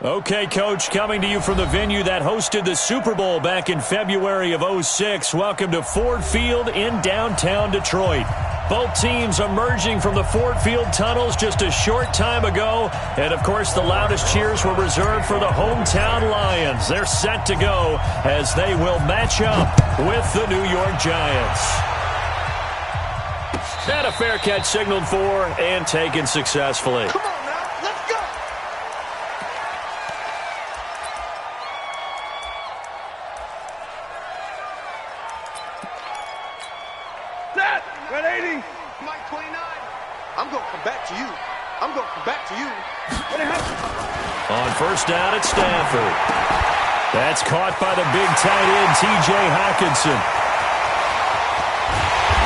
Okay, Coach, coming to you from the venue that hosted the Super Bowl back in February of '06. Welcome to Ford Field in downtown Detroit. Both teams emerging from the Ford Field tunnels just a short time ago. And, of course, the loudest cheers were reserved for the hometown Lions. They're set to go as they will match up with the New York Giants. And a fair catch signaled for and taken successfully. Come on now, let's go! Set! 180! Mike 29. I'm going to come back to you. I'm going to come back to you. What happened? On first down at Stanford. That's caught by the big tight end, T.J. Hockenson.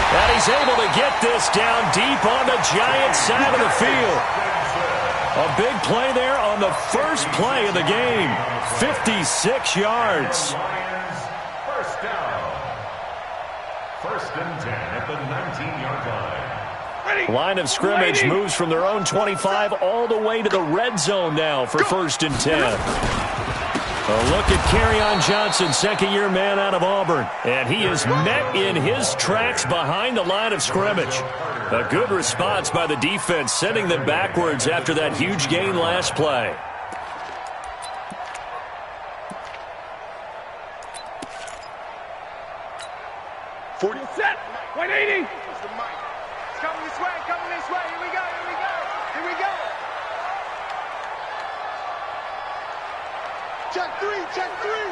And he's able to get this down deep on the Giants side of the field. A big play there on the first play of the game. 56 yards. First down. First and 10 at the 19-yard line. Line of scrimmage moves from their own 25 all the way to the red zone now for first and 10. A look at Kerryon Johnson, second-year man out of Auburn. And he is met in his tracks behind the line of scrimmage. A good response by the defense, sending them backwards after that huge gain last play. Set! 180! It's coming this way, coming this way. Here we go, here we go, here we go. Check three, check three.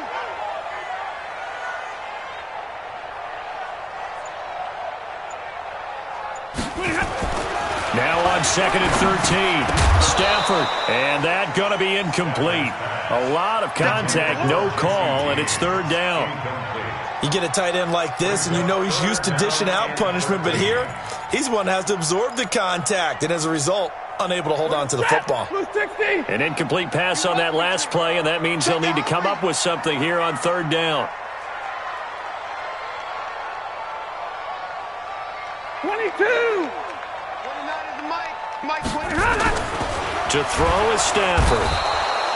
Now on second and 13. Stafford, and that going to be incomplete. A lot of contact, no call, and it's third down. You get a tight end like this, and you know he's used to dishing out punishment, but here, he's one that has to absorb the contact, and as a result, unable to hold on to the football. An incomplete pass on that last play, and that means he'll need to come up with something here on third down. 22! 29 is the Mike 29. To throw is Stafford.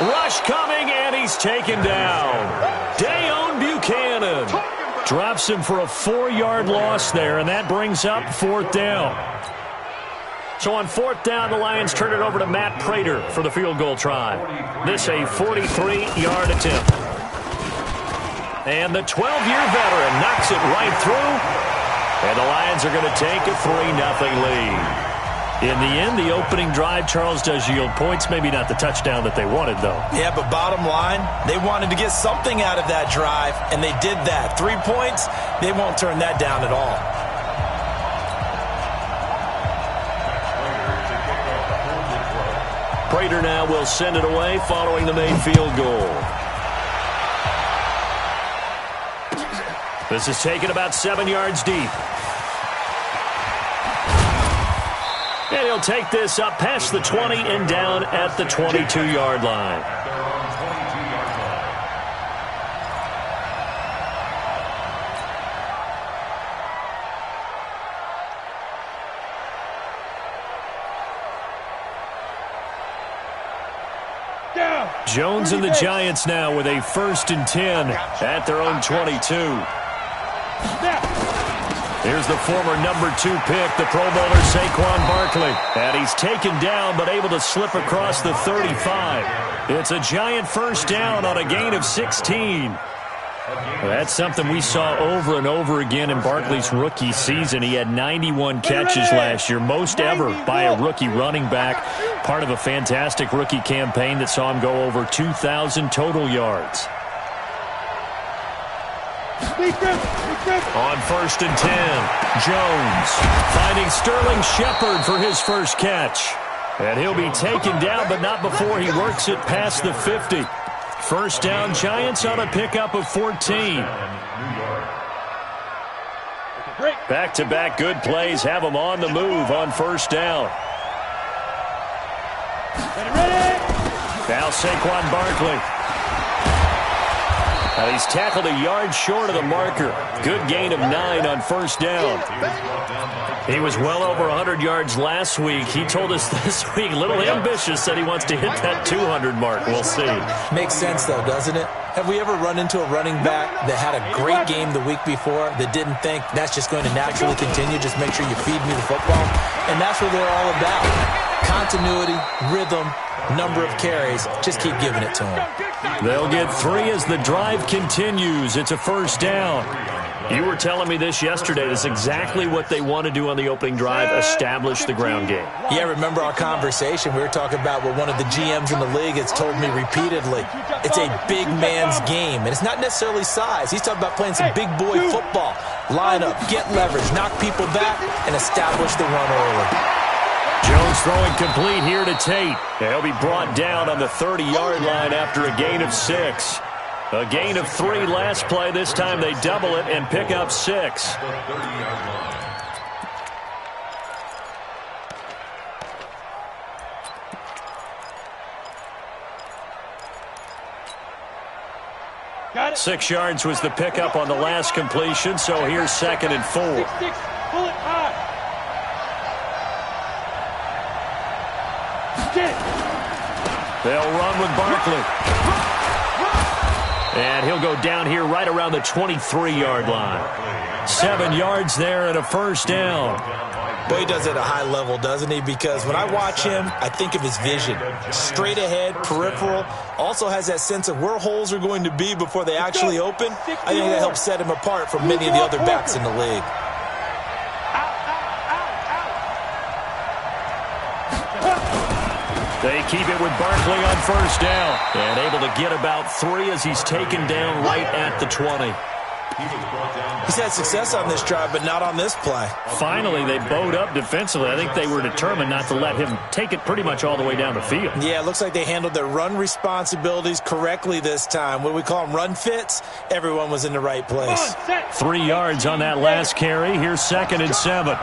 Rush coming, and he's taken down. Dayon Buchanan drops him for a 4-yard loss there, and that brings up fourth down. So on fourth down, the Lions turn it over to Matt Prater for the field goal try. This a 43-yard attempt. And the 12-year veteran knocks it right through, and the Lions are going to take a 3-0 lead. In the end, the opening drive, Charles, does yield points. Maybe not the touchdown that they wanted, though. Yeah, but bottom line, they wanted to get something out of that drive, and they did that. 3 points, they won't turn that down at all. Prater now will send it away following the made field goal. This is taken about 7 yards deep. And he'll take this up past the 20 and down at the 22-yard line. Jones and the Giants now with a first and 10 at their own 22. Here's the former number 2 pick, the Pro Bowler Saquon Barkley. And he's taken down but able to slip across the 35. It's a Giant first down on a gain of 16. That's something we saw over and over again in Barkley's rookie season. He had 91 catches last year, most ever by a rookie running back. Part of a fantastic rookie campaign that saw him go over 2,000 total yards. On first and 10, Jones finding Sterling Shepard for his first catch. And he'll be taken down, but not before he works it past the 50. First down, Giants on a pickup of 14. Back-to-back good plays have them on the move on first down. Now Saquon Barkley. He's tackled a yard short of the marker. Good gain of 9 on first down. He was well over 100 yards last week. He told us this week, a little ambitious, said he wants to hit that 200 mark. We'll see. Makes sense, though, doesn't it? Have we ever run into a running back that had a great game the week before that didn't think that's just going to naturally continue? Just make sure you feed me the football. And that's what they're all about. Continuity, rhythm, number of carries. Just keep giving it to them. They'll get 3 as the drive continues. It's a first down. You were telling me this yesterday. That's exactly what they want to do on the opening drive, establish the ground game. Yeah, remember our conversation. We were talking about what one of the GMs in the league has told me repeatedly. It's a big man's game, and it's not necessarily size. He's talking about playing some big boy football. Line up, get leverage, knock people back, and establish the run early. Jones throwing complete here to Tate. He'll be brought down on the 30-yard line after a gain of 6. A gain of 3 last play. This time they double it and pick up 6. Got it. 6 yards was the pickup on the last completion, so here's 2nd and 4. 6, 6. Pull it high. They'll run with Barkley. And he'll go down here right around the 23-yard line. 7 yards there and a first down. Boy, he does it at a high level, doesn't he? Because when I watch him, I think of his vision. Straight ahead, peripheral. Also has that sense of where holes are going to be before they actually open. I think that helps set him apart from many of the other backs in the league. They keep it with Barkley on first down. And able to get about 3 as he's taken down right at the 20. He's had success on this drive, but not on this play. Finally, they bowed up defensively. I think they were determined not to let him take it pretty much all the way down the field. Yeah, it looks like they handled their run responsibilities correctly this time. What do we call them, run fits? Everyone was in the right place. 3 yards on that last carry. Here's 2nd and 7.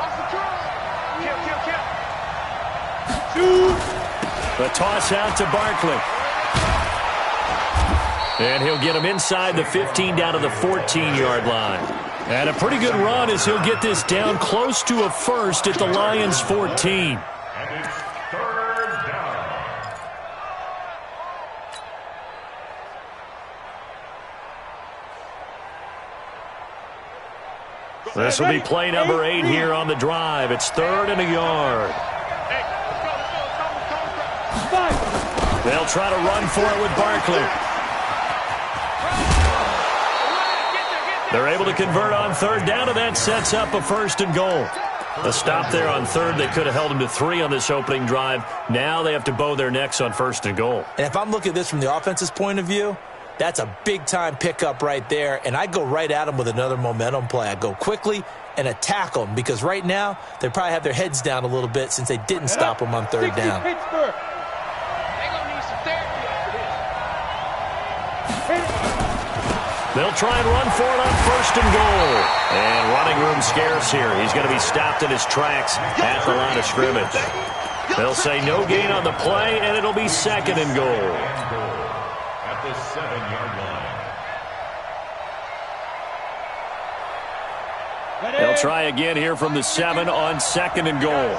The toss out to Barkley. And he'll get him inside the 15 down to the 14-yard line. And a pretty good run as he'll get this down close to a first at the Lions' 14. And it's 3rd down. This will be play number 8 here on the drive. It's 3rd and a yard. They'll try to run for it with Barkley. They're able to convert on 3rd down, and that sets up a 1st and goal. A stop there on 3rd. They could have held him to 3 on this opening drive. Now they have to bow their necks on 1st and goal. And if I'm looking at this from the offense's point of view, that's a big-time pickup right there, and I go right at them with another momentum play. I go quickly and attack them because right now they probably have their heads down a little bit since they didn't stop them on 3rd down. They'll try and run for it on 1st and goal. And running room scarce here. He's going to be stopped in his tracks at the line of scrimmage. They'll say no gain on the play, and it'll be 2nd and goal. At the 7-yard line. They'll try again here from the 7 on 2nd and goal.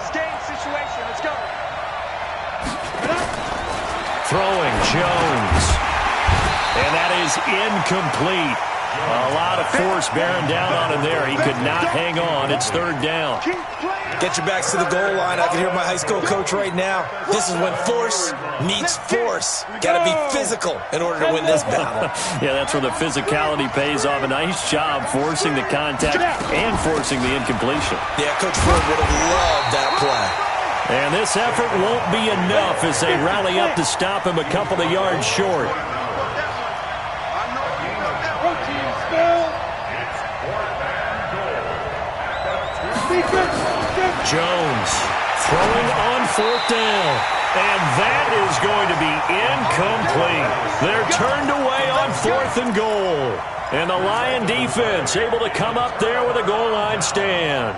Throwing Jones. And that is incomplete. A lot of force bearing down on him there. He could not hang on. It's 3rd down. Get your backs to the goal line. I can hear my high school coach right now. This is when force meets force. Got to be physical in order to win this battle. Yeah, that's where the physicality pays off. A nice job forcing the contact and forcing the incompletion. Yeah, Coach Ford would have loved that play. And this effort won't be enough as they rally up to stop him a couple of yards short. Jones throwing on 4th down. And that is going to be incomplete. They're turned away on 4th and goal. And the Lion defense able to come up there with a goal line stand.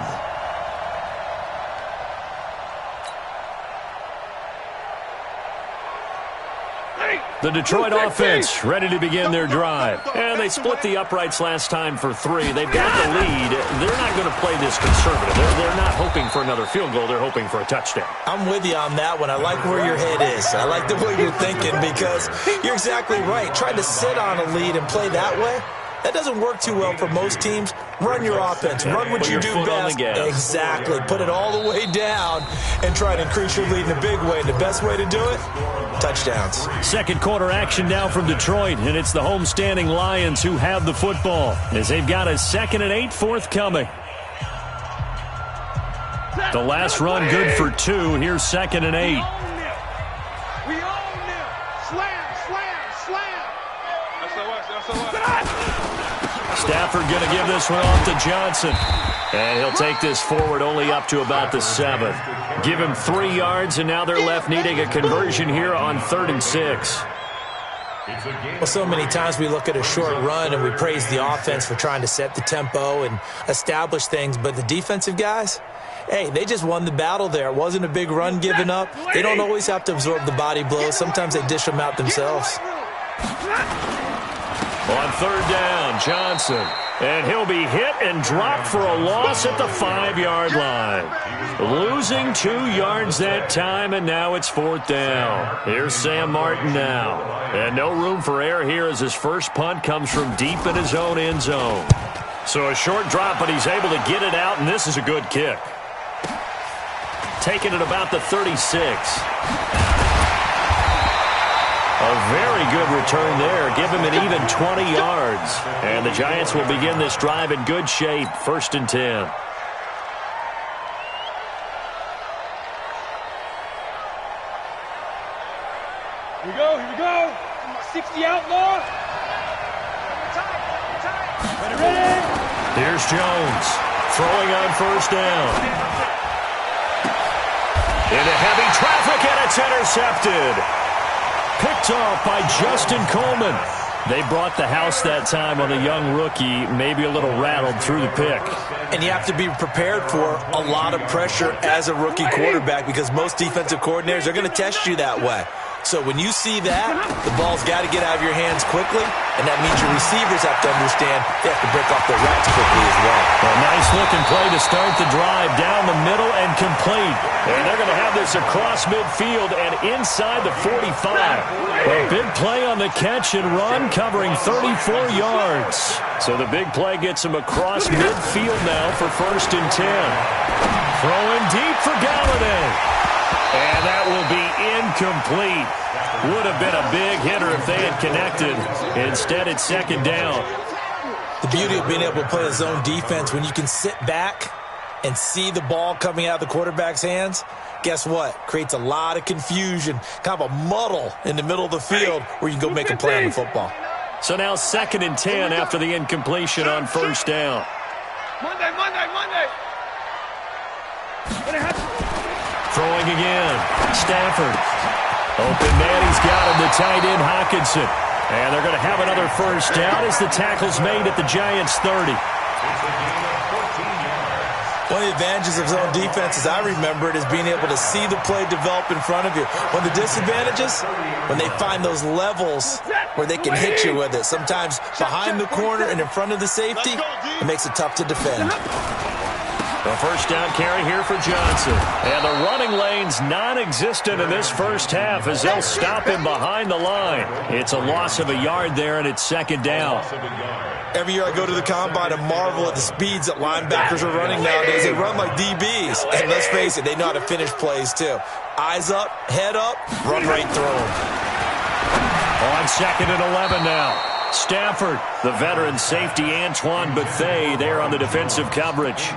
The Detroit offense ready to begin their drive. And they split the uprights last time for 3. They've got the lead. They're not going to play this conservative. They're not hoping for another field goal. They're hoping for a touchdown. I'm with you on that one. I like where your head is. I like the way you're thinking because you're exactly right. Trying to sit on a lead and play that way, that doesn't work too well for most teams. Run your offense. Run what you do best. Exactly. Put it all the way down and try to increase your lead in a big way. And the best way to do it, touchdowns. Second quarter action now from Detroit, and it's the homestanding Lions who have the football as they've got a 2nd and 8 forthcoming. The last run good for 2. Here's 2nd and 8. We own them. Slam, slam, slam. That's Stafford going to give this one off to Johnson. And he'll take this forward only up to about the 7th. Give him 3 yards, and now they're left needing a conversion here on 3rd and 6. Well, so many times we look at a short run and we praise the offense for trying to set the tempo and establish things, but the defensive guys, hey, they just won the battle there. It wasn't a big run given up. They don't always have to absorb the body blows. Sometimes they dish them out themselves. On 3rd down, Johnson. And he'll be hit and dropped for a loss at the 5-yard line. Losing 2 yards that time, and now it's 4th down. Here's Sam Martin now. And no room for error here as his first punt comes from deep in his own end zone. So a short drop, but he's able to get it out, and this is a good kick. Taking it about the 36. A very good return there. Give him an even 20 yards. And the Giants will begin this drive in good shape. 1st and 10. Here we go. 60 outlaw. Ready. Here's Jones. Throwing on 1st down. Into heavy traffic, and it's intercepted. Picked off by Justin Coleman. They brought the house that time on the young rookie, maybe a little rattled through the pick. And you have to be prepared for a lot of pressure as a rookie quarterback because most defensive coordinators are going to test you that way. So when you see that, the ball's got to get out of your hands quickly, and that means your receivers have to understand they have to break off their routes quickly as well. A nice-looking play to start the drive down the middle and complete. And they're going to have this across midfield and inside the 45. A big play on the catch and run covering 34 yards. So the big play gets him across midfield now for 1st and 10. Throwing deep for Galladay. And that will be incomplete. Would have been a big hitter if they had connected. Instead, it's 2nd down. The beauty of being able to play a zone defense when you can sit back and see the ball coming out of the quarterback's hands, guess what? Creates a lot of confusion, kind of a muddle in the middle of the field where you can go make a play on the football. So now 2nd and 10 after the incompletion on 1st down. Monday. Throwing again. Stafford. Open man, he's got him. The tight end, Hockenson. And they're going to have another 1st down as the tackle's made at the Giants' 30. One of the advantages of zone defense, as I remember it, is being able to see the play develop in front of you. One of the disadvantages, when they find those levels where they can hit you with it. Sometimes behind the corner and in front of the safety, it makes it tough to defend. A 1st down carry here for Johnson. And the running lane's non-existent in this first half as they'll stop him behind the line. It's a loss of a yard there, and it's 2nd down. Every year I go to the combine and marvel at the speeds that linebackers are running nowadays. They run like DBs. And let's face it, they know how to finish plays too. Eyes up, head up, run right through them. On 2nd and 11 now. Stafford, the veteran safety Antoine Bethea there on the defensive coverage.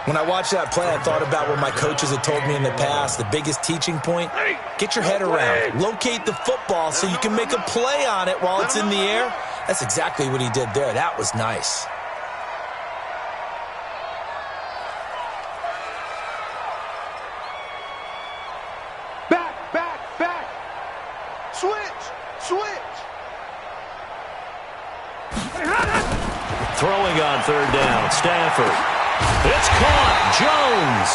When I watched that play, I thought about what my coaches had told me in the past. The biggest teaching point, get your head around. Locate the football so you can make a play on it while it's in the air. That's exactly what he did there. That was nice. Back. Switch. Throwing on 3rd down, Stafford. It's caught, Jones.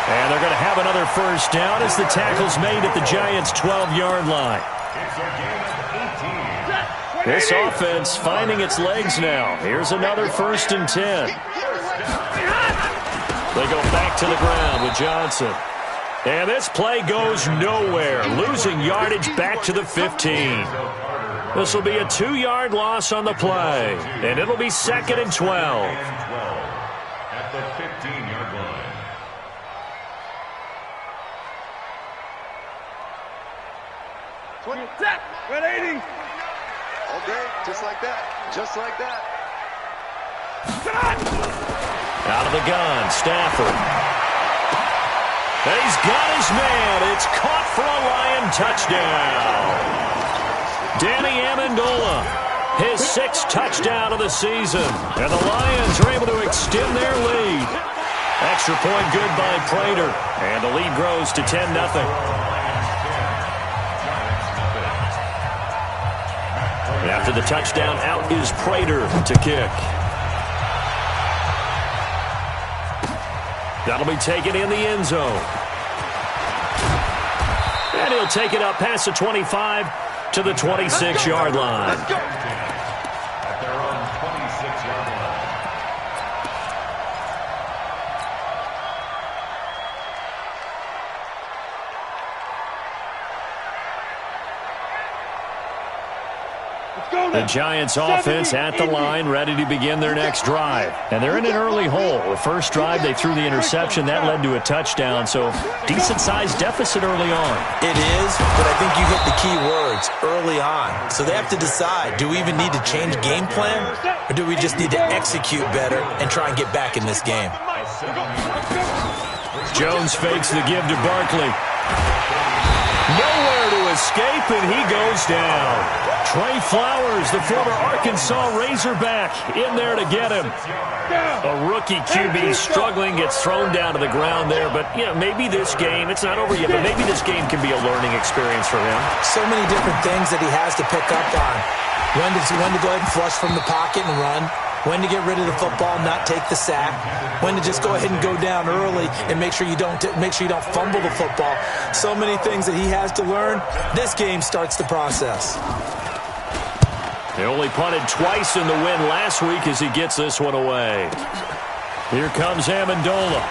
And they're going to have another 1st down as the tackle's made at the Giants' 12-yard line. It's a game of 18. This offense finding its legs now. Here's another 1st and 10. They go back to the ground with Johnson. And this play goes nowhere, losing yardage back to the 15. This will be a 2-yard loss on the play, and it'll be 2nd and 12. At the 15-yard line. Red 80. Okay, just like that. Just like that. Out of the gun, Stafford. He's got his man. It's caught for a Lion touchdown. Danny Amendola, his 6th touchdown of the season. And the Lions are able to extend their lead. Extra point good by Prater. And the lead grows to 10-0. After the touchdown, out is Prater to kick. That'll be taken in the end zone. And he'll take it up past the 25 to the 26-yard line. At their own 26-yard line. The Giants offense at the line, ready to begin their next drive. And they're in an early hole. The first drive, they threw the interception. That led to a touchdown, so decent-sized deficit early on. It is, but I think you hit the key words, early on. So they have to decide, do we even need to change game plan, or do we just need to execute better and try and get back in this game? Jones fakes the give to Barkley. Nowhere to escape, and he goes down. Trey Flowers, the former Arkansas Razorback, in there to get him. A rookie QB struggling, gets thrown down to the ground there. But, you know, maybe this game, it's not over yet, but maybe this game can be a learning experience for him. So many different things that he has to pick up on. When to go ahead and flush from the pocket and run. When to get rid of the football, not take the sack. When to just go ahead and go down early and make sure you don't fumble the football. So many things that he has to learn. This game starts the process. They only punted twice in the win last week as he gets this one away. Here comes Amendola.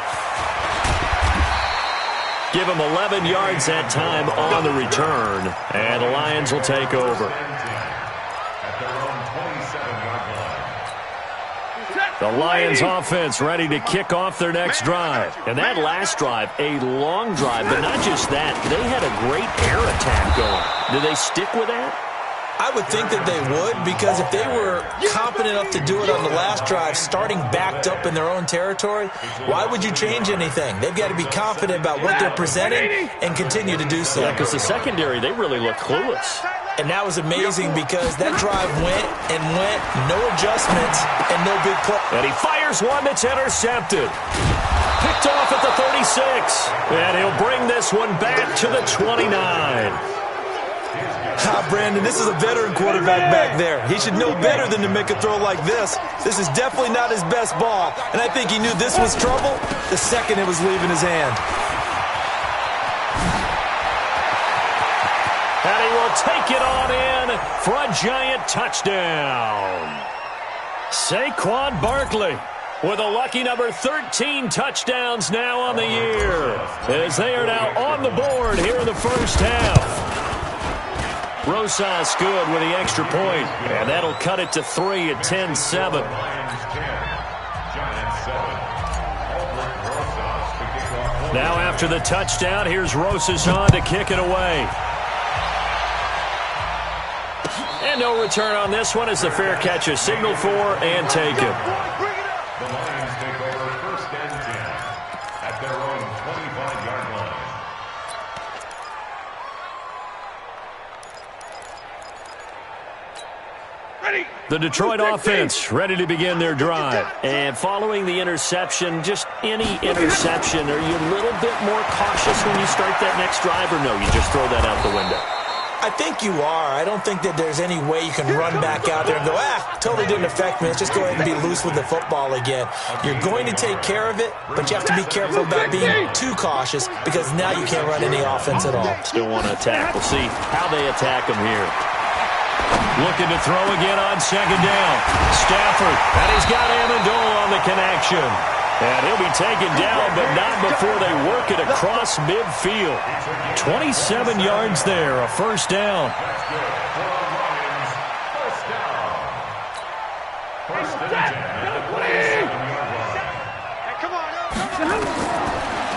Give him 11 yards that time on the return, and the Lions will take over. The Lions offense ready to kick off their next drive. And that last drive, a long drive, but not just that. They had a great air attack going. Do they stick with that? I would think that they would, because if they were confident enough to do it on the last drive, starting backed up in their own territory, why would you change anything? They've got to be confident about what they're presenting and continue to do so. Yeah, because the secondary, they really look clueless. And that was amazing because that drive went and went, no adjustments, and no big play. And he fires one that's intercepted. Picked off at the 36. And he'll bring this one back to the 29. Brandon, this is a veteran quarterback back there. He should know better than to make a throw like this. This is definitely not his best ball. And I think he knew this was trouble the second it was leaving his hand. And he will take it on in for a giant touchdown. Saquon Barkley with a lucky number 13 touchdowns now on the year, as they are now on the board here in the first half. Rosas good with the extra point, and that'll cut it to 3 at 10-7. Now after the touchdown, here's Rosas on to kick it away. And no return on this one as the fair catch is signaled for and taken. The Lions take over 1st and 10 at their own 25-yard line. The Detroit offense ready to begin their drive. And following the interception, just any interception, are you a little bit more cautious when you start that next drive, or no, you just throw that out the window? I think you are. I don't think that there's any way you can run back out there and go, totally didn't affect me. Let's just go ahead and be loose with the football again. You're going to take care of it, but you have to be careful about being too cautious because now you can't run any offense at all. Still want to attack. We'll see how they attack him here. Looking to throw again on second down. Stafford, and he's got Amendola on the connection. And he'll be taken down, but not before they work it across midfield. 27 yards there, a first down.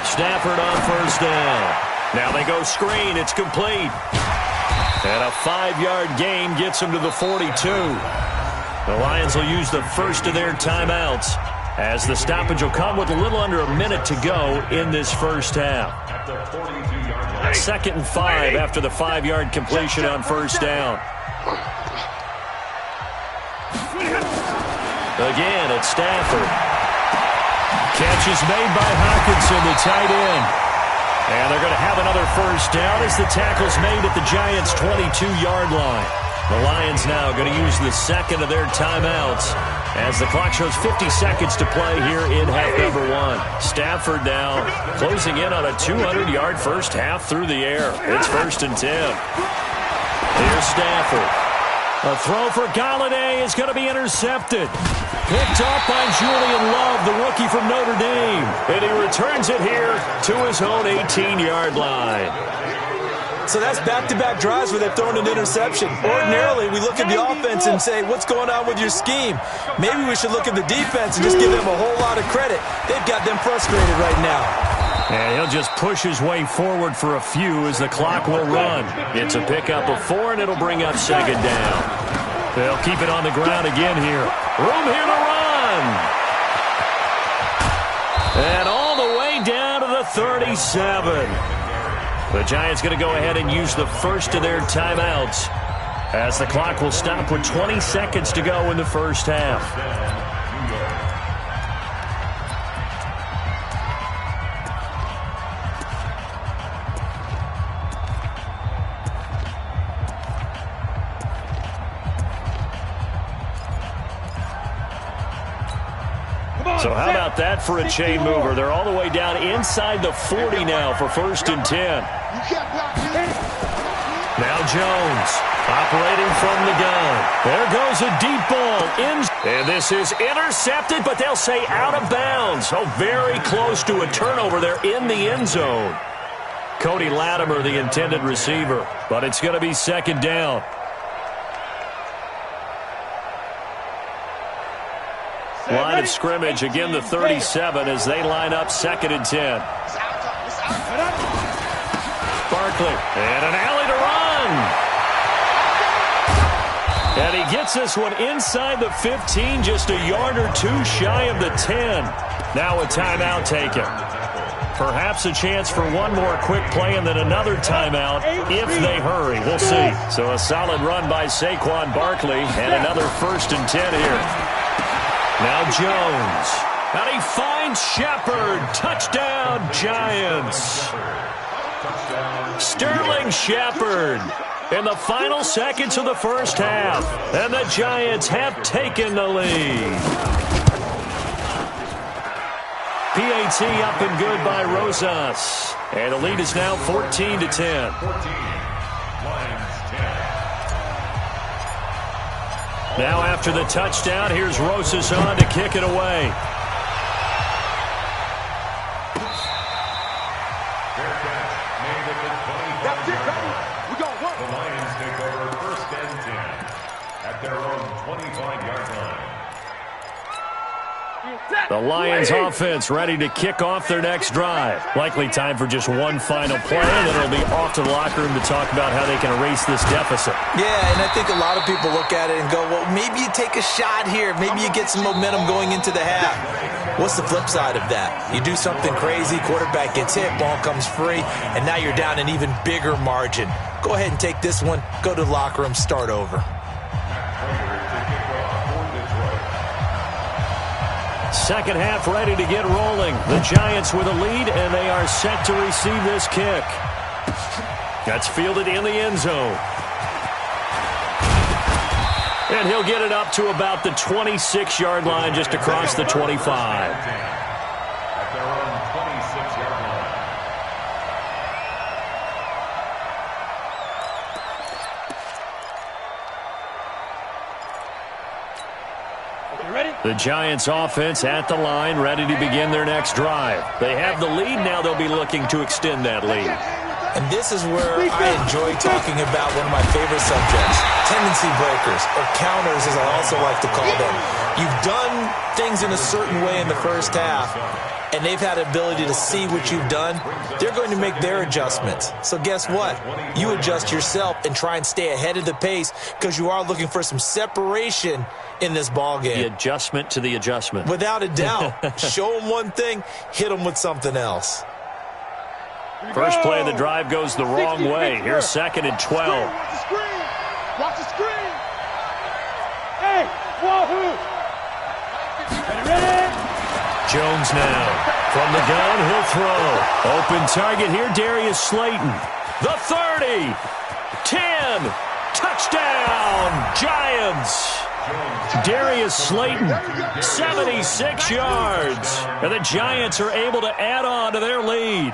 Stafford on first down. Now they go screen. It's complete. And a 5-yard gain gets them to the 42. The Lions will use the first of their timeouts, as the stoppage will come with a little under a minute to go in this first half. 2nd and 5 after the 5-yard completion on first down. Again, it's Stafford. Catch is made by Hawkinson, the tight end. And they're going to have another first down as the tackle's made at the Giants' 22-yard line. The Lions now going to use the second of their timeouts as the clock shows 50 seconds to play here in half number 1. Stafford now closing in on a 200-yard first half through the air. It's 1st and 10. Here's Stafford. A throw for Galladay is going to be intercepted. Picked off by Julian Love, the rookie from Notre Dame. And he returns it here to his own 18-yard line. So that's back-to-back drives where they've thrown an interception. Ordinarily, we look at the offense and say, what's going on with your scheme? Maybe we should look at the defense and just give them a whole lot of credit. They've got them frustrated right now. And he'll just push his way forward for a few as the clock will run. It's a pickup of 4, and it'll bring up second down. They'll keep it on the ground again here. Room here to run. And all the way down to the 37. The Giants going to go ahead and use the first of their timeouts as the clock will stop with 20 seconds to go in the first half. So how about that for a chain mover? They're all the way down inside the 40 now for 1st and 10. Now Jones operating from the gun. There goes a deep ball. And this is intercepted, but they'll say out of bounds. So very close to a turnover there in the end zone. Cody Latimer, the intended receiver. But it's going to be second down. Line of scrimmage, again the 37 as they line up 2nd and 10. Barkley, and an alley to run. And he gets this one inside the 15, just a yard or 2 shy of the 10. Now a timeout taken. Perhaps a chance for one more quick play and then another timeout if they hurry. We'll see. So a solid run by Saquon Barkley and another 1st and 10 here. Now Jones. And he finds Shepard. Touchdown, Giants. Sterling Shepard in the final seconds of the first half. And the Giants have taken the lead. PAT up and good by Rosas. And the lead is now 14-10. Now after the touchdown, here's Rosas on to kick it away. We gon' work. The Lions take over 1st and 10 at their own 25-yard line. The Lions offense ready to kick off their next drive. Likely time for just one final play, and then it'll be off to the locker room to talk about how they can erase this deficit. Yeah, and I think a lot of people look at it and go, well, maybe you take a shot here. Maybe you get some momentum going into the half. What's the flip side of that? You do something crazy, quarterback gets hit, ball comes free, and now you're down an even bigger margin. Go ahead and take this one, go to the locker room, start over. Second half ready to get rolling. The Giants with a lead, and they are set to receive this kick. That's fielded in the end zone. And he'll get it up to about the 26-yard line, just across the 25. At their own 26-yard line. The Giants offense at the line, ready to begin their next drive. They have the lead. Now they'll be looking to extend that lead. And this is where I enjoy talking about one of my favorite subjects, tendency breakers, or counters as I also like to call them. You've done things in a certain way in the first half, and they've had the ability to see what you've done. They're going to make their adjustments. So guess what? You adjust yourself and try and stay ahead of the pace because you are looking for some separation in this ball game. The adjustment to the adjustment. Without a doubt. Show them one thing, hit them with something else. First play of the drive goes the wrong way. Here's 2nd and 12. Watch the screen. Watch the screen. Hey, wahoo. Ready? Jones now. From the gun, he'll throw. Open target here, Darius Slayton. The 30. 10. Touchdown, Giants. Darius Slayton, 76 yards. And the Giants are able to add on to their lead.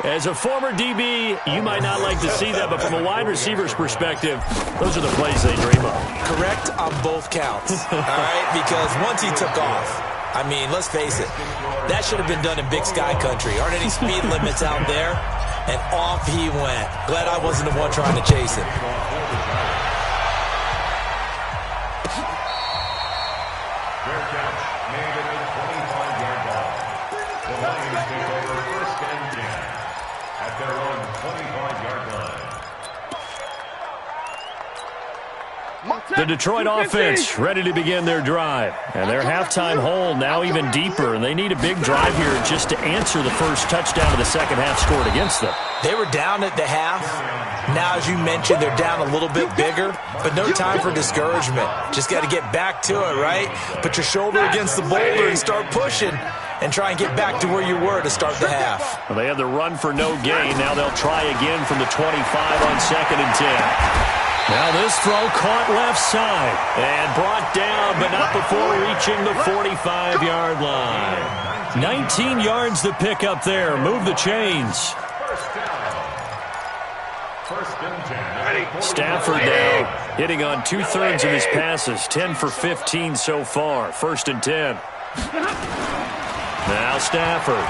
As a former DB, you might not like to see that, but from a wide receiver's perspective, those are the plays they dream of. Correct on both counts, all right? Because once he took off, I mean, let's face it, that should have been done in Big Sky country. Aren't any speed limits out there? And off he went. Glad I wasn't the one trying to chase him. Fair catch made at the 25-yard line. The Lions take over 1st and 10 at their own 25-yard line. The Detroit offense ready to begin their drive. And their halftime hole now even deeper. And they need a big drive here just to answer the first touchdown of the second half scored against them. They were down at the half. Now, as you mentioned, they're down a little bit bigger, but no time for discouragement. Just got to get back to it, right? Put your shoulder against the boulder and start pushing and try and get back to where you were to start the half. Well, they had the run for no gain. Now they'll try again from the 25 on 2nd and 10. Now this throw caught left side and brought down, but not before reaching the 45-yard line. 19 yards to pick up there. Move the chains. Stafford now hitting on 2/3 of his passes, 10 for 15 so far. 1st and 10. Now Stafford.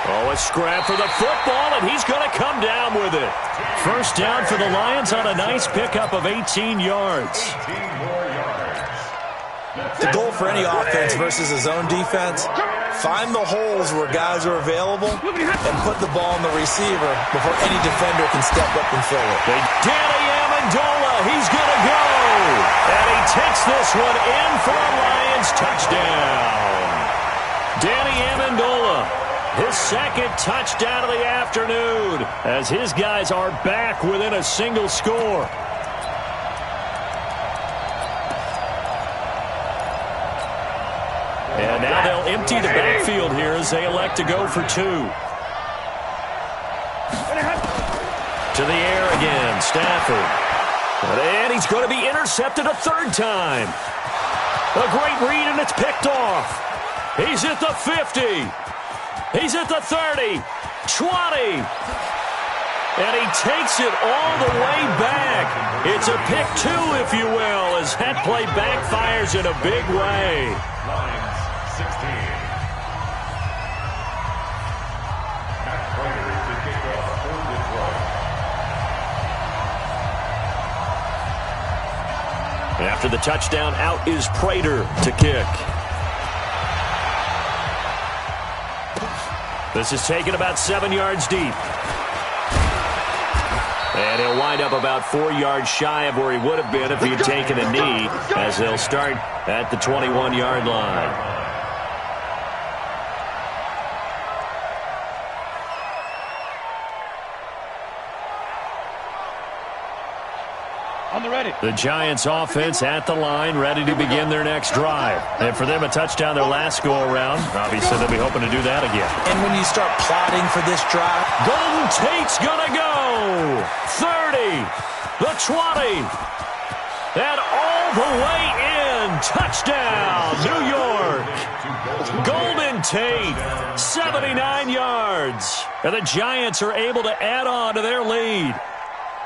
Oh, a scrap for the football, and he's going to come down with it. First down for the Lions on a nice pickup of 18 yards. The goal for any offense versus a zone defense, find the holes where guys are available and put the ball on the receiver before any defender can step up and fill it. Danny Amendola, he's going to go. And he takes this one in for a Lions touchdown. Danny Amendola, his 2nd touchdown of the afternoon, as his guys are back within a single score. And now they'll empty the backfield here as they elect to go for 2. To the air again, Stafford. And he's going to be intercepted a 3rd time. A great read, and it's picked off. He's at the 50. He's at the 30. 20. And he takes it all the way back. It's a pick 2, if you will, as that play backfires in a big way. Lions 16. Matt Prater to kick off for Detroit. After the touchdown, out is Prater to kick. This is taken about 7 yards deep. And he'll wind up about 4 yards shy of where he would have been if he had taken a knee, as they'll start at the 21-yard line. On the ready. The Giants offense at the line, ready to begin their next drive. And for them, a touchdown their last go-around. Obviously, they'll be hoping to do that again. And when you start plotting for this drive, Golden Tate's going to go. 30, the 20, and all the way in. Touchdown, New York. Golden Tate, 79 yards. And the Giants are able to add on to their lead.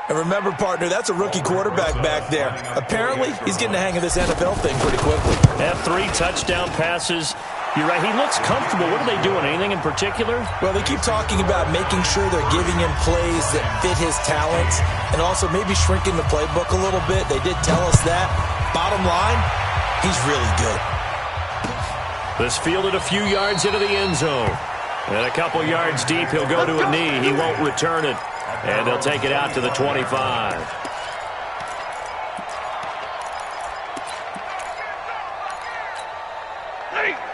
and remember, partner, that's a rookie quarterback back there. Apparently, he's getting the hang of this NFL thing pretty quickly. Have 3 touchdown passes. You're right, he looks comfortable. What are they doing, anything in particular? Well, they keep talking about making sure they're giving him plays that fit his talents and also maybe shrinking the playbook a little bit. They did tell us that. Bottom line, he's really good. This fielded a few yards into the end zone. And a couple yards deep, he'll go to a knee. He won't return it. And they'll take it out to the 25.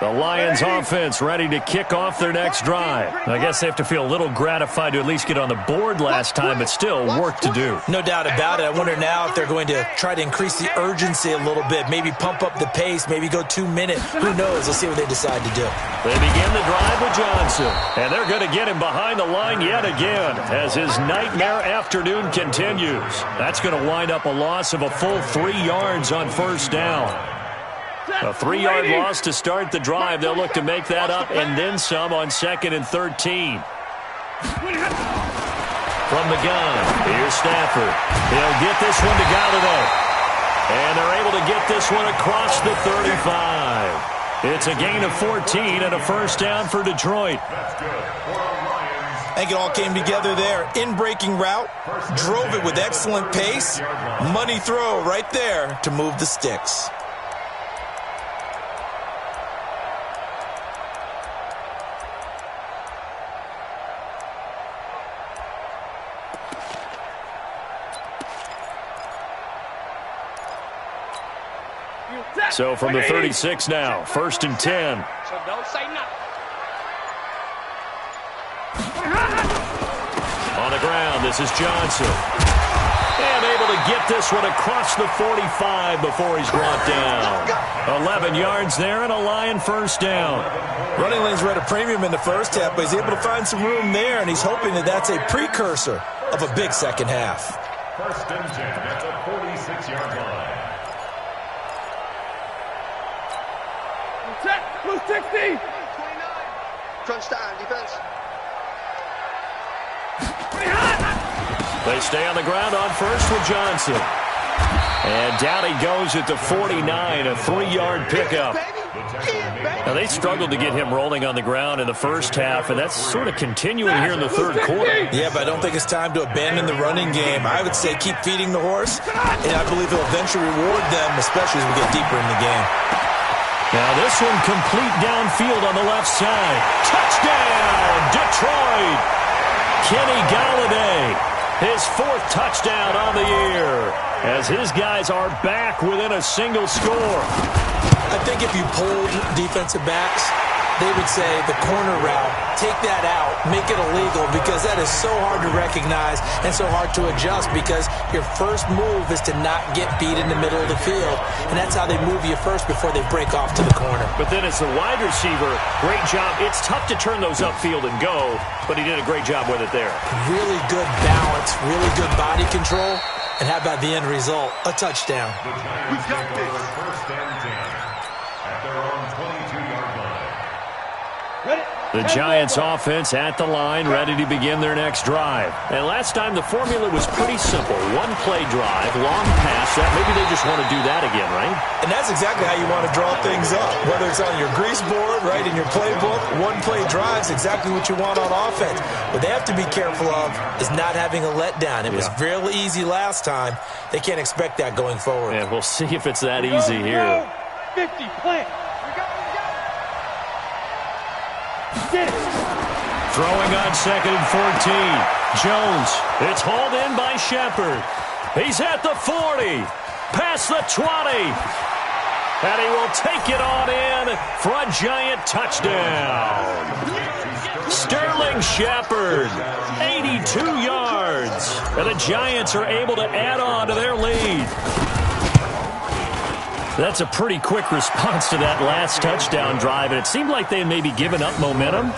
The Lions offense ready to kick off their next drive. I guess they have to feel a little gratified to at least get on the board last time, but still work to do. No doubt about it. I wonder now if they're going to try to increase the urgency a little bit, maybe pump up the pace, maybe go 2 minutes. Who knows? Let's see what they decide to do. They begin the drive with Johnson, and they're going to get him behind the line yet again as his nightmare afternoon continues. That's going to wind up a loss of a full 3 yards on first down. A 3-yard loss to start the drive. They'll look to make that up and then some on 2nd and 13. From the gun, here's Stafford. He'll get this one to Galladay. And they're able to get this one across the 35. It's a gain of 14 and a first down for Detroit. I think it all came together there. In-breaking route, drove it with excellent pace. Money throw right there to move the sticks. So from the 36 now, 1st and 10. So don't say nothing. On the ground, this is Johnson. And able to get this one across the 45 before he's brought down. 11 yards there and a Lion first down. Running lanes were at a premium in the first half, but he's able to find some room there, and he's hoping that that's a precursor of a big second half. 1st and 10 at the 46-yard line. Blue 60. 29. Crunch time, defense. They stay on the ground on first with Johnson. And down he goes at the 49, a 3-yard pickup. Now, they struggled to get him rolling on the ground in the first half, and that's sort of continuing here in the third quarter. Yeah, but I don't think it's time to abandon the running game. I would say keep feeding the horse, and I believe he'll eventually reward them, especially as we get deeper in the game. Now this one complete downfield on the left side. Touchdown, Detroit! Kenny Galladay, his 4th touchdown on the year, as his guys are back within a single score. I think if you polled defensive backs, they would say the corner route, take that out, make it illegal, because that is so hard to recognize and so hard to adjust, because your first move is to not get beat in the middle of the field, and that's how they move you first before they break off to the corner. But then as the wide receiver, great job. It's tough to turn those upfield and go, but he did a great job with it there. Really good balance, really good body control, and how about the end result? A touchdown. The Giants take over 1st and 10 at their own 22-yard line. The Giants offense at the line, ready to begin their next drive. And last time the formula was pretty simple. 1-play drive, long pass. That maybe they just want to do that again, right? And that's exactly how you want to draw things up. Whether it's on your grease board, right, in your playbook, 1-play drive's exactly what you want on offense. What they have to be careful of is not having a letdown. It was fairly easy last time. They can't expect that going forward. And we'll see if it's that easy here. 50, plant. Throwing on 2nd and 14. Jones. It's hauled in by Shepard. He's at the 40. Past the 20. And he will take it on in for a Giant touchdown. Sterling Shepard, 82 yards. And the Giants are able to add on to their lead. That's a pretty quick response to that last touchdown drive, and it seemed like they had maybe given up momentum.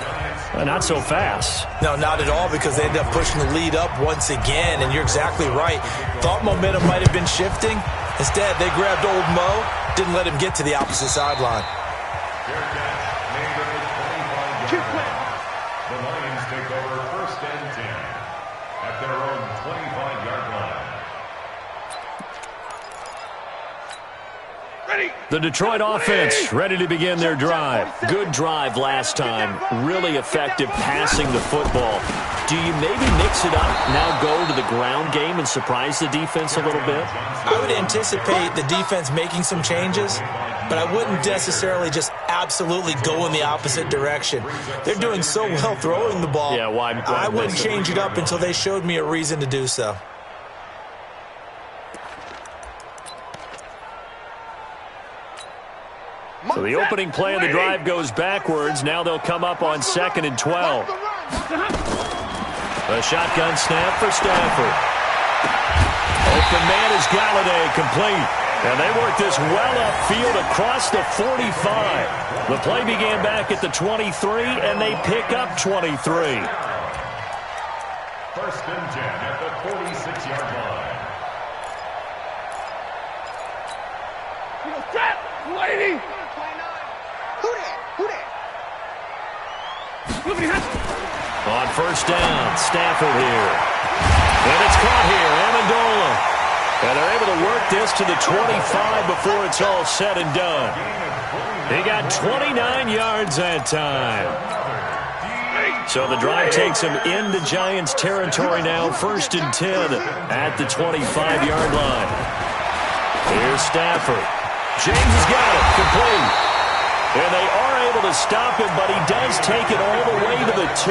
Not so fast. No, not at all, because they ended up pushing the lead up once again, and you're exactly right. Thought momentum might have been shifting. Instead, they grabbed old Mo, didn't let him get to the opposite sideline. The Lions take over 1st and 10 at their own 25-yard line. The Detroit offense ready to begin their drive. Good drive last time. Really effective passing the football. Do you maybe mix it up, now go to the ground game and surprise the defense a little bit? I would anticipate the defense making some changes, but I wouldn't necessarily just absolutely go in the opposite direction. They're doing so well throwing the ball. Yeah, why I wouldn't change it up until they showed me a reason to do so. So the opening play of the drive goes backwards. Now they'll come up on 2nd and 12. A shotgun snap for Stafford. Open man is Galladay, complete. And they work this well upfield across the 45. The play began back at the 23, and they pick up 23. 1st and 10 at the 46-yard line. Trap, lady. Who that? On 1st down, Stafford here. And it's caught here, Amendola. And they're able to work this to the 25 before it's all said and done. He got 29 yards that time. So the drive takes him into Giants territory now, 1st and 10 at the 25-yard line. Here's Stafford. James has got it, complete. And they are able to stop him, but he does take it all the way to the 2.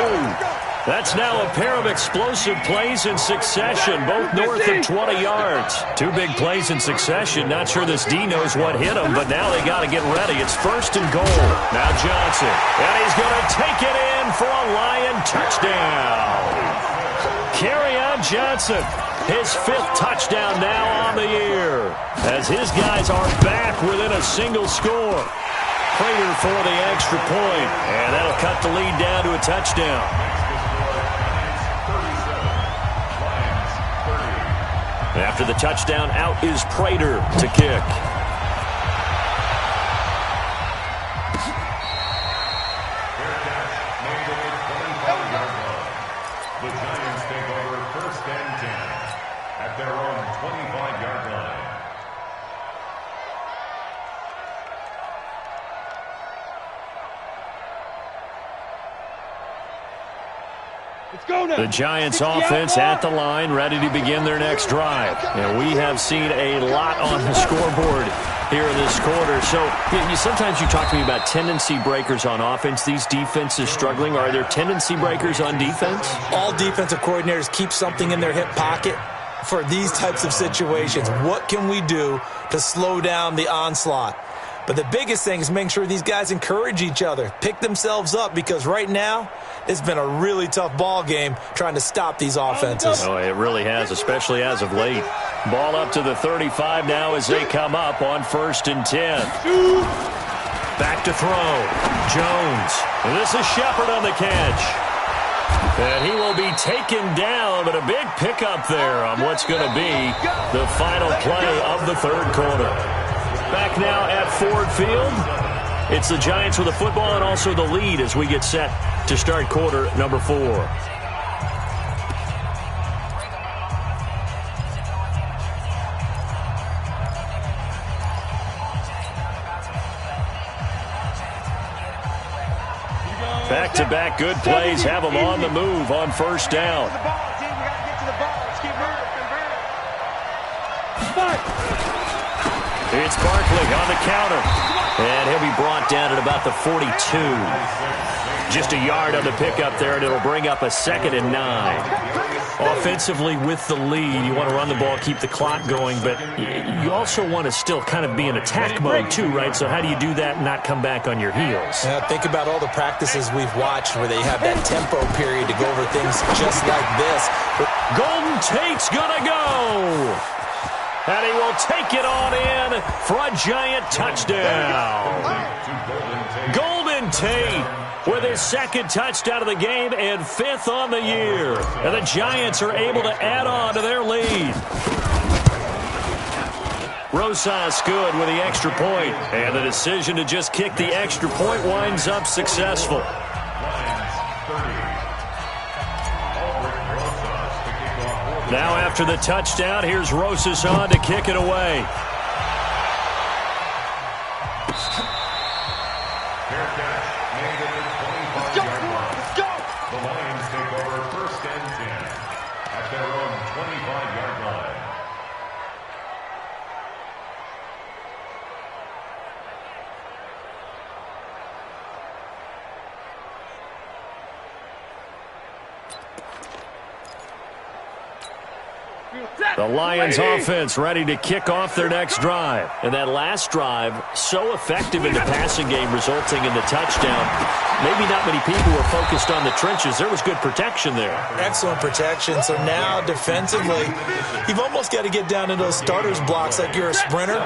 That's now a pair of explosive plays in succession, both north of 20 yards. 2 big plays in succession. Not sure this D knows what hit him, but now they got to get ready. It's 1st and goal. Now Johnson, and he's going to take it in for a Lion touchdown. Kerryon Johnson, his 5th touchdown now on the year, as his guys are back within a single score. Prater for the extra point, and that'll cut the lead down to a touchdown. After the touchdown, out is Prater to kick. The Giants take over 1st and 10 at their own 25-yard line. The Giants offense at the line, ready to begin their next drive. And we have seen a lot on the scoreboard here in this quarter. So sometimes you talk to me about tendency breakers on offense. These defenses struggling. Are there tendency breakers on defense? All defensive coordinators keep something in their hip pocket for these types of situations. What can we do to slow down the onslaught? But the biggest thing is making sure these guys encourage each other, pick themselves up, because right now it's been a really tough ball game trying to stop these offenses. Oh, it really has, especially as of late. Ball up to the 35 now as they come up on 1st and 10. Back to throw. Jones. This is Shepard on the catch. And he will be taken down, but a big pickup there on what's going to be the final play of the 3rd quarter. Back now at Ford Field. It's the Giants with the football and also the lead as we get set to start quarter number 4. Back-to-back good plays have them on the move on 1st down. It's Barkley on the counter. And he'll be brought down at about the 42. Just a yard on the pickup there, and it'll bring up a 2nd and 9. Offensively with the lead, you want to run the ball, keep the clock going, but you also want to still kind of be in attack mode too, right? So how do you do that and not come back on your heels? Think about all the practices we've watched where they have that tempo period to go over things just like this. Golden Tate's gonna go! And he will take it on in for a giant touchdown. Golden Tate with his 2nd touchdown of the game and 5th on the year. And the Giants are able to add on to their lead. Rosas good with the extra point. And the decision to just kick the extra point winds up successful. Now after the touchdown, here's Rosas on to kick it away. The Lions take over 1st and 10 at their own 25-yard line. The Lions offense ready to kick off their next drive. And that last drive, so effective in the passing game, resulting in the touchdown. Maybe not many people were focused on the trenches. There was good protection there. Excellent protection. So now defensively, you've almost got to get down into those starters blocks like you're a sprinter.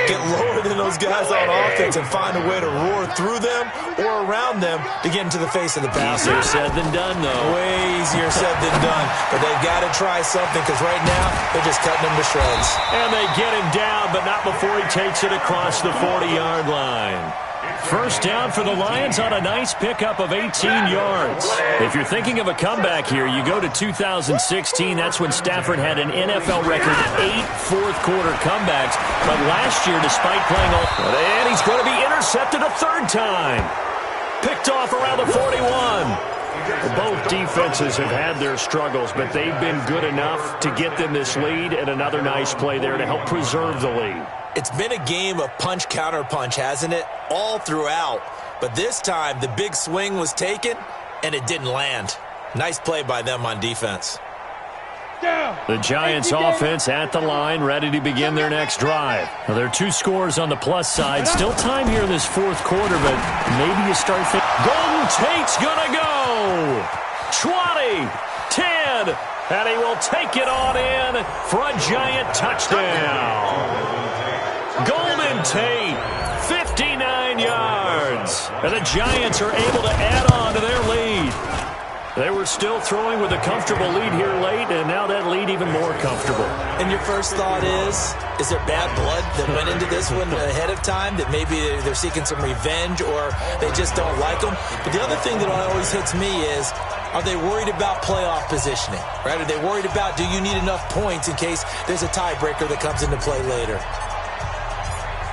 Get lower than those guys on offense and find a way to roar through them or around them to get into the face of the passer. Easier said than done, though. Way easier said than done. But they've got to try something because right now they're just cutting him to shreds. And they get him down, but not before he takes it across the 40-yard line. First down for the Lions on a nice pickup of 18 yards. If you're thinking of a comeback here, you go to 2016. That's when Stafford had an NFL record 8 fourth-quarter comebacks. But last year, despite playing all... And he's going to be intercepted a 3rd time. Picked off around the 41. Both defenses have had their struggles, but they've been good enough to get them this lead, and another nice play there to help preserve the lead. It's been a game of punch-counter-punch, hasn't it? All throughout. But this time, the big swing was taken, and it didn't land. Nice play by them on defense. The Giants offense at the line, ready to begin their next drive. Now, there are 2 scores on the plus side. Still time here in this 4th quarter, but maybe you start thinking, Golden Tate's gonna go! 20, 10, and he will take it on in for a giant touchdown. Golden Tate, 59 yards. And the Giants are able to add on to their lead. They were still throwing with a comfortable lead here late, and now that lead even more comfortable. And your first thought is there bad blood that went into this one ahead of time, that maybe they're seeking some revenge or they just don't like them? But the other thing that always hits me is, are they worried about playoff positioning? Right? Are they worried about, do you need enough points in case there's a tiebreaker that comes into play later?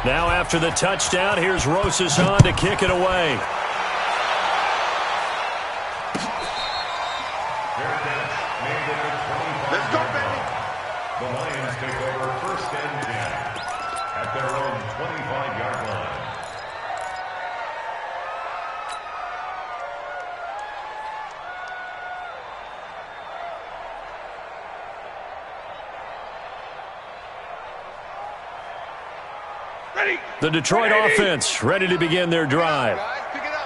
Now after the touchdown, here's Rosas on to kick it away. Let's go, baby. The Lions take over 1st and 10 at their own 25-yard line. Ready. The Detroit offense ready to begin their drive. Guys, pick it up.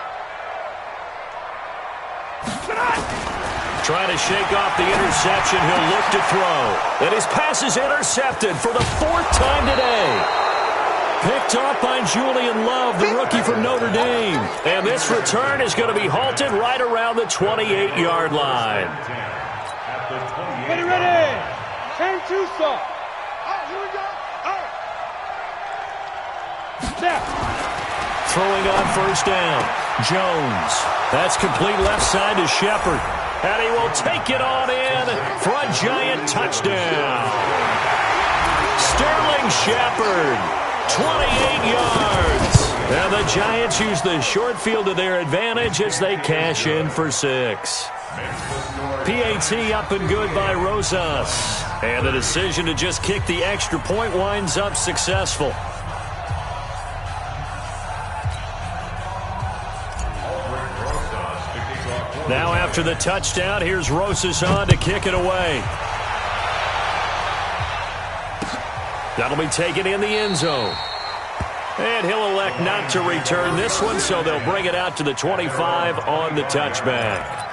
Trying to shake off the interception. He'll look to throw. And his pass is intercepted for the 4th time today. Picked off by Julian Love, the rookie from Notre Dame. And this return is going to be halted right around the 28-yard line. Ready, ready. Turn 2 stop. Oh, here we go. Oh. Snap. Throwing on first down. Jones. That's complete left side to Shepard. And he will take it on in for a giant touchdown. Sterling Shepard, 28 yards. And the Giants use the short field to their advantage as they cash in for 6. PAT up and good by Rosas. And the decision to just kick the extra point winds up successful. Now after the touchdown, here's Rosas on to kick it away. That'll be taken in the end zone. And he'll elect not to return this one, so they'll bring it out to the 25 on the touchback.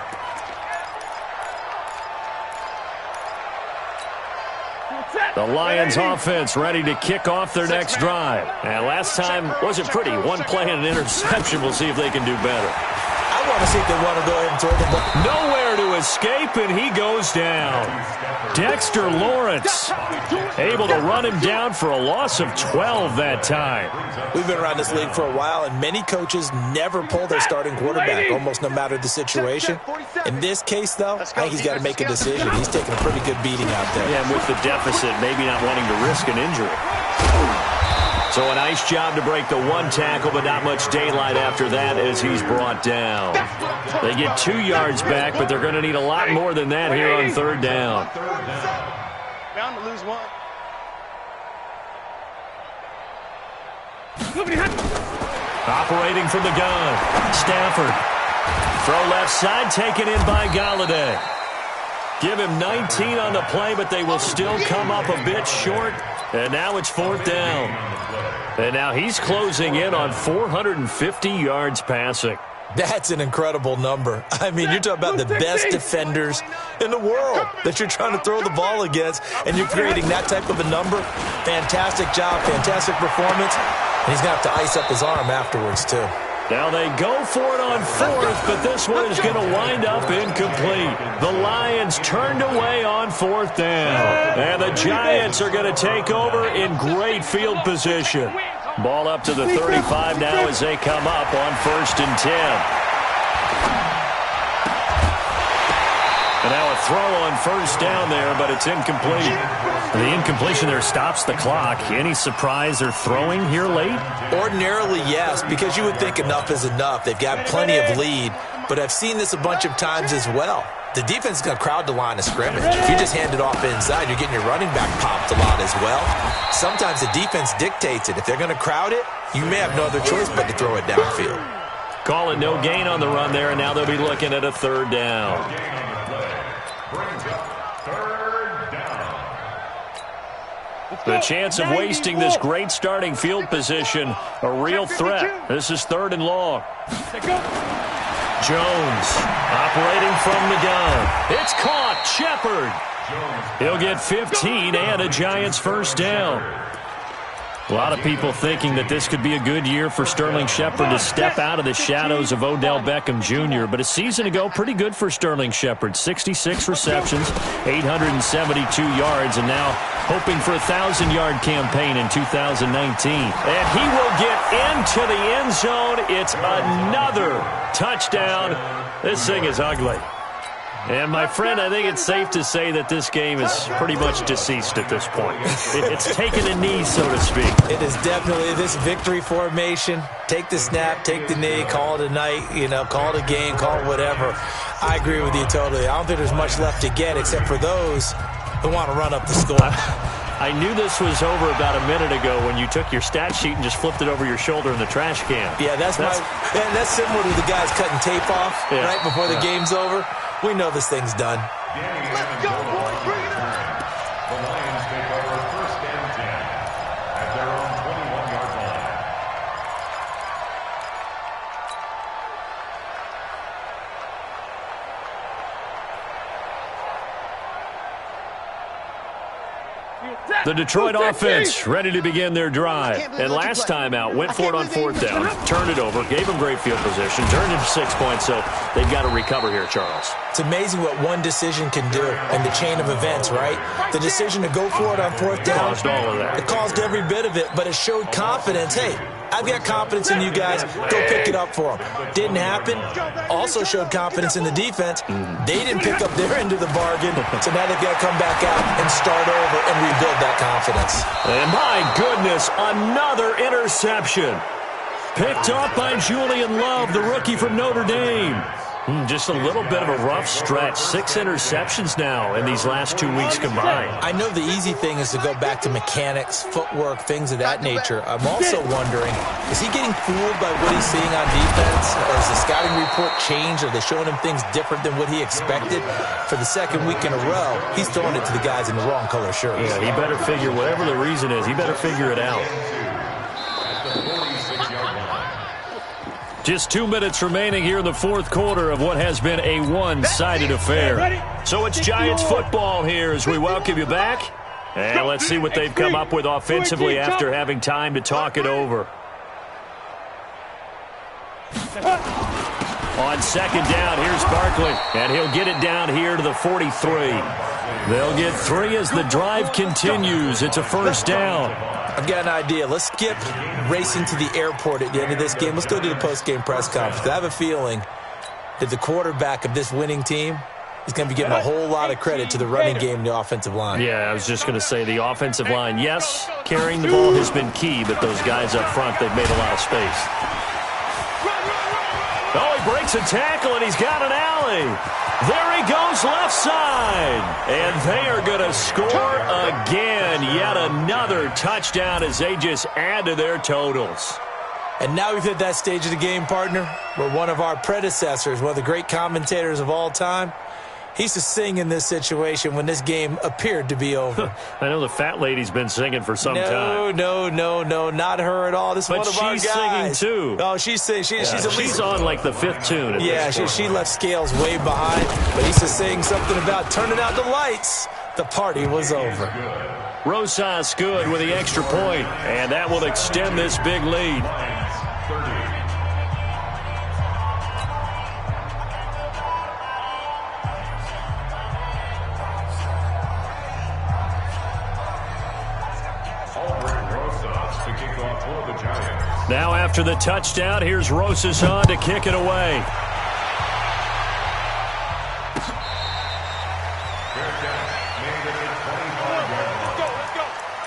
The Lions offense ready to kick off their next drive. And last time wasn't pretty. One play and an interception. We'll see if they can do better. I want to see if they want to go ahead and throw the ball. Nowhere to escape, and he goes down. Dexter Lawrence able to run him down for a loss of 12 that time. We've been around this league for a while, and many coaches never pull their starting quarterback, almost no matter the situation. In this case, though, I think he's got to make a decision. He's taking a pretty good beating out there. Yeah, and with the deficit, maybe not wanting to risk an injury. So a nice job to break the one tackle, but not much daylight after that as he's brought down. They get 2 yards back, but they're going to need a lot more than that here on third down. Bound to lose one. Operating from the gun, Stafford. Throw left side, taken in by Galladay. Give him 19 on the play, but they will still come up a bit short. And now it's fourth down. And now he's closing in on 450 yards passing. That's an incredible number. I mean, you're talking about the best defenders in the world that you're trying to throw the ball against, and you're creating that type of a number. Fantastic job, fantastic performance. And he's going to have to ice up his arm afterwards, too. Now they go for it on fourth, but this one is going to wind up incomplete. The Lions turned away on fourth down. And the Giants are going to take over in great field position. Ball up to the 35 now as they come up on 1st and 10. And now a throw on 1st down there, but it's incomplete. The incompletion there stops the clock. Any surprise they're throwing here late? Ordinarily, yes, because you would think enough is enough. They've got plenty of lead, but I've seen this a bunch of times as well. The defense is going to crowd the line of scrimmage. If you just hand it off inside, you're getting your running back popped a lot as well. Sometimes the defense dictates it. If they're going to crowd it, you may have no other choice but to throw it downfield. Call it no gain on the run there, and now they'll be looking at a third down. The chance of wasting this great starting field position, a real threat. This is 3rd and long. Jones operating from the gun. It's caught. Shepard. He'll get 15 and a Giants first down. A lot of people thinking that this could be a good year for Sterling Shepard to step out of the shadows of Odell Beckham Jr. But a season ago, pretty good for Sterling Shepard. 66 receptions, 872 yards, and now hoping for a 1,000-yard campaign in 2019. And he will get into the end zone. It's another touchdown. This thing is ugly. And, my friend, I think it's safe to say that this game is pretty much deceased at this point. It's taken a knee, so to speak. It is definitely this victory formation. Take the snap, take the knee, call it a night, call it a game, call it whatever. I agree with you totally. I don't think there's much left to get except for those who want to run up the score. I knew this was over about a minute ago when you took your stat sheet and just flipped it over your shoulder in the trash can. Yeah, that's similar to the guys cutting tape off right before the game's over. We know this thing's done. Let's go, boys. Bring it on. The Lions take over 1st and 10 at their own 21-yard line. The Detroit offense ready to begin their drive. And last time out, went for it on 4th down, turned it over, gave them great field position, turned it to 6 points, so they've got to recover here, Charles. It's amazing what one decision can do and the chain of events, right? The decision to go for it on 4th down. Caused all of that. It caused every bit of it, but it showed confidence. Hey, I've got confidence in you guys. Go pick it up for them. Didn't happen. Also showed confidence in the defense. They didn't pick up their end of the bargain, so now they've got to come back out and start over and rebuild that confidence. And my goodness, another interception. Picked off by Julian Love, the rookie from Notre Dame. Just a little bit of a rough stretch. 6 interceptions now in these last 2 weeks combined. I know the easy thing is to go back to mechanics, footwork, things of that nature. I'm also wondering, is he getting fooled by what he's seeing on defense? Has the scouting report changed? Are they showing him things different than what he expected? For the second week in a row, he's throwing it to the guys in the wrong color shirts. Yeah, he better figure, whatever the reason is, he better figure it out. Just 2 minutes remaining here in the fourth quarter of what has been a one-sided affair. So it's Giants football here as we welcome you back. And let's see what they've come up with offensively after having time to talk it over. On second down, here's Barkley. And he'll get it down here to the 43. They'll get 3 as the drive continues. It's a first down. I've got an idea. Let's skip racing to the airport at the end of this game. Let's go to the post-game press conference. I have a feeling that the quarterback of this winning team is going to be giving a whole lot of credit to the running game and the offensive line. Yeah, I was just going to say the offensive line, yes, carrying the ball has been key, but those guys up front, they've made a lot of space. Oh, he breaks a tackle, and he's got an alley. There he goes left side. And they are going to score again. Yet another touchdown as they just add to their totals. And now we've hit that stage of the game, partner, where one of our predecessors, one of the great commentators of all time, he used to sing in this situation when this game appeared to be over. I know the fat lady's been singing for some time. No, not her at all. This is one of our guys. But she's singing too. Oh, she's singing. She's on like the 5th tune. Yeah, she left Scales way behind. But he used to sing something about turning out the lights. The party was over. Rosas good with the extra point, and that will extend this big lead. Now after the touchdown, here's Rosas on to kick it away.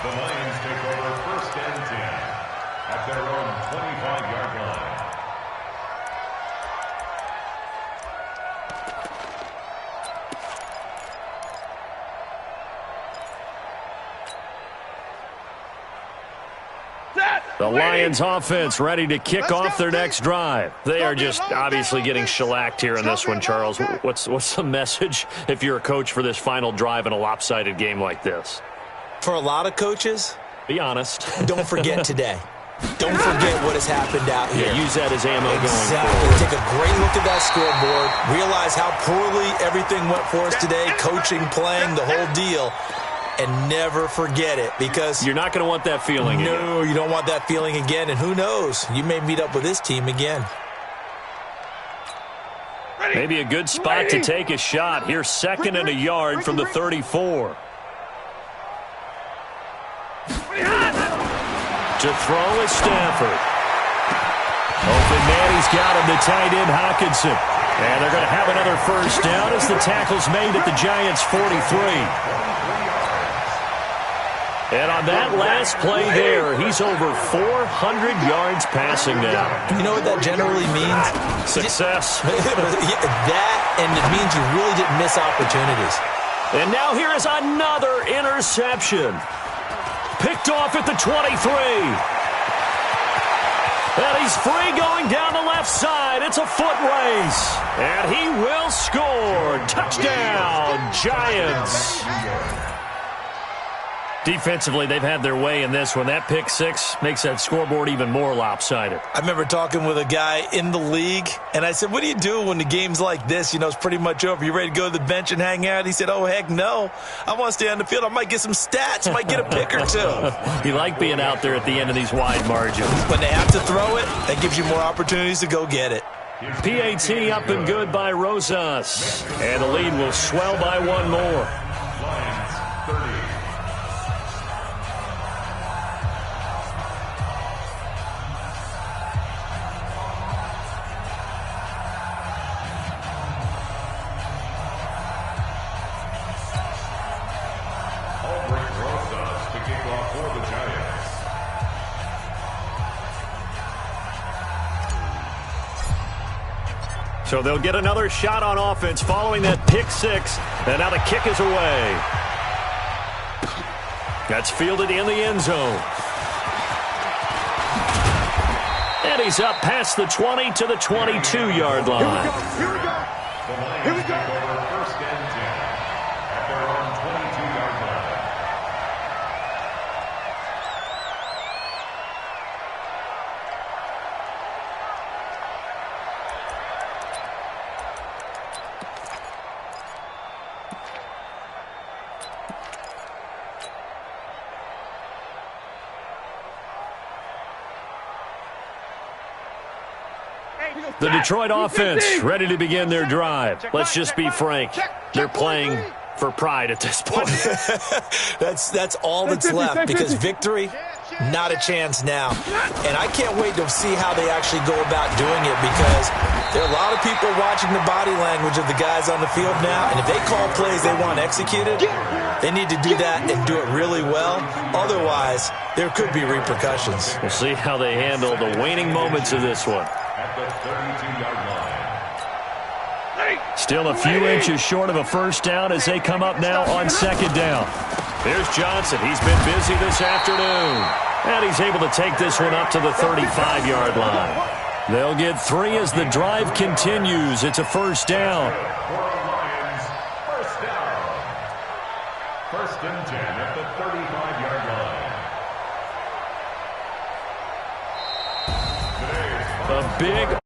The Lions take over 1st and 10 at their own 25-yard line. The Lions offense ready to kick off their next drive. They are just obviously getting shellacked here in this one, Charles. What's the message if you're a coach for this final drive in a lopsided game like this? For a lot of coaches, be honest. Don't forget today. Don't forget what has happened out here. Yeah, use that as ammo going forward. Take a great look at that scoreboard. Realize how poorly everything went for us today. Coaching, playing, the whole deal. And never forget it, because you're not going to want that feeling again. No, you don't want that feeling again. And who knows? You may meet up with this team again. Maybe a good spot to take a shot. Here's 2nd and a yard from the 34. To throw is Stafford. Open man, he's got him, the tight end Hawkinson. And they're going to have another first down as the tackle's made at the Giants' 43. And on that last play there, he's over 400 yards passing now. You know what that generally means? Success. That, and it means you really didn't miss opportunities. And now here is another interception. Picked off at the 23. And he's free going down the left side. It's a foot race. And he will score. Touchdown, Giants. Defensively, they've had their way in this one. That pick 6 makes that scoreboard even more lopsided. I remember talking with a guy in the league, and I said, what do you do when the game's like this? You know, it's pretty much over. You ready to go to the bench and hang out? He said, oh, heck no. I want to stay on the field. I might get some stats. Might get a pick or two. You like being out there at the end of these wide margins. When they have to throw it, that gives you more opportunities to go get it. PAT up and good by Rosas. And the lead will swell by one more. So they'll get another shot on offense following that pick six. And now the kick is away. That's fielded in the end zone. And he's up past the 20 to the 22-yard line. Here we go. Here we go. First and 10 at their own 22-yard line. The Detroit offense ready to begin their drive. Let's just be frank. They're playing for pride at this point. That's all that's left, because victory, not a chance now. And I can't wait to see how they actually go about doing it, because there are a lot of people watching the body language of the guys on the field now, and if they call plays they want executed, they need to do that and do it really well. Otherwise, there could be repercussions. We'll see how they handle the waning moments of this one. At the 32-yard line. Still a few inches short of a first down as they come up now on second down. Here's Johnson. He's been busy this afternoon. And he's able to take this one up to the 35-yard line. They'll get 3 as the drive continues. It's a first down. First down. First and 10 at the 35-yard line. A big